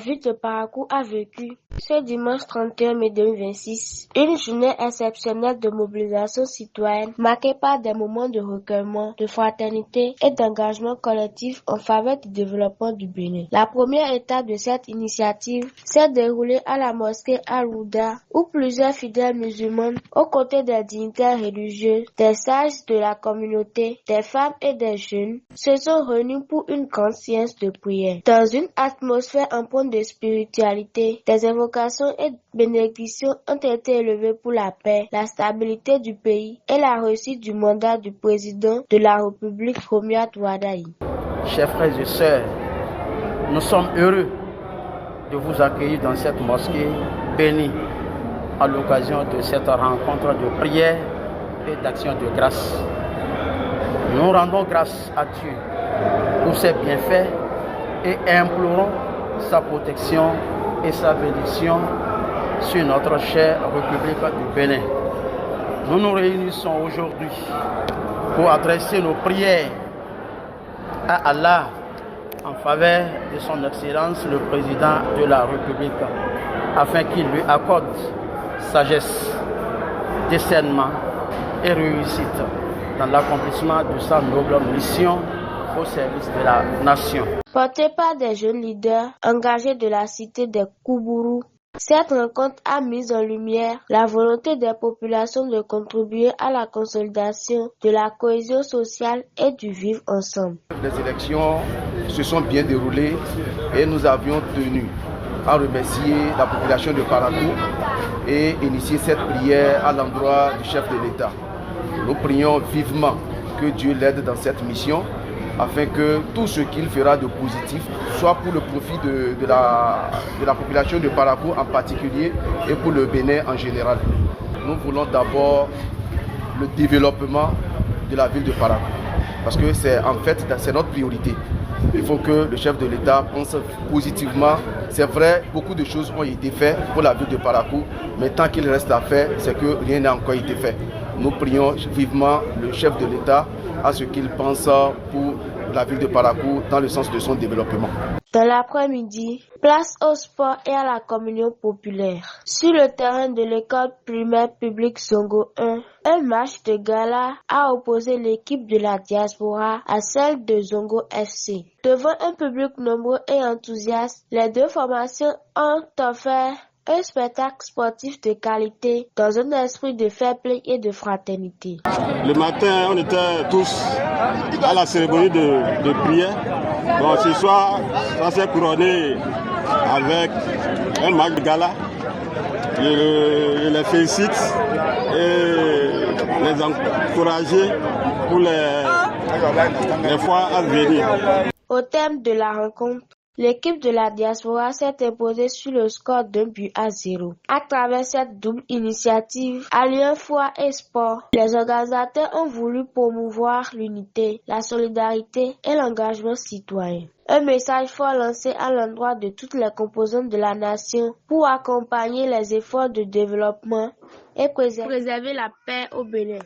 ville de Parakou a vécu ce dimanche 31 mai 2026 une journée exceptionnelle de mobilisation citoyenne marquée par des moments de recueillement, de fraternité et d'engagement collectif en faveur du développement du Bénin. La première étape de cette initiative s'est déroulée à la mosquée Al-Ouda où plusieurs fidèles musulmans, aux côtés des dignitaires religieux, des sages de la communauté, des femmes et des jeunes, se sont réunis pour une grande séance de prière. Dans une atmosphère empreinte de spiritualité, des invocations et bénédictions ont été élevées pour la paix, la stabilité du pays et la réussite du mandat du président de la République, Romiat Wadaï. Chers frères et sœurs, nous sommes heureux de vous accueillir dans cette mosquée bénie à l'occasion de cette rencontre de prière et d'action de grâce. Nous rendons grâce à Dieu pour ses bienfaits et implorons sa protection et sa bénédiction sur notre chère République du Bénin. Nous nous réunissons aujourd'hui pour adresser nos prières à Allah en faveur de son Excellence le Président de la République afin qu'il lui accorde sagesse, discernement et réussite dans l'accomplissement de sa noble mission au service de la nation. Portée par des jeunes leaders engagés de la cité des Koubourou, cette rencontre a mis en lumière la volonté des populations de contribuer à la consolidation de la cohésion sociale et du vivre ensemble. Les élections se sont bien déroulées et nous avions tenu à remercier la population de Parakou et initier cette prière à l'endroit du chef de l'État. Nous prions vivement que Dieu l'aide dans cette mission afin que tout ce qu'il fera de positif soit pour le profit de la population de Parakou en particulier et pour le Bénin en général. Nous voulons d'abord le développement de la ville de Parakou parce que c'est notre priorité. Il faut que le chef de l'État pense positivement. C'est vrai, beaucoup de choses ont été faites pour la ville de Parakou, mais tant qu'il reste à faire, c'est que rien n'a encore été fait. Nous prions vivement le chef de l'État à ce qu'il pense pour la ville de Parakou dans le sens de son développement. Dans l'après-midi, place au sport et à la communion populaire. Sur le terrain de l'école primaire publique Zongo 1, un match de gala a opposé l'équipe de la diaspora à celle de Zongo FC. Devant un public nombreux et enthousiaste, les deux formations ont offert un spectacle sportif de qualité dans un esprit de fair play et de fraternité. Le matin, on était tous à la cérémonie de prière. Bon, ce soir, ça s'est couronné avec un match de gala. Je les félicite et les encourager pour les fois à venir. Au thème de la rencontre, l'équipe de la diaspora s'est imposée sur le score d'1-0. À travers cette double initiative, alliant foi et sport, les organisateurs ont voulu promouvoir l'unité, la solidarité et l'engagement citoyen. Un message fort lancé à l'endroit de toutes les composantes de la nation pour accompagner les efforts de développement et préserver la paix au Bénin.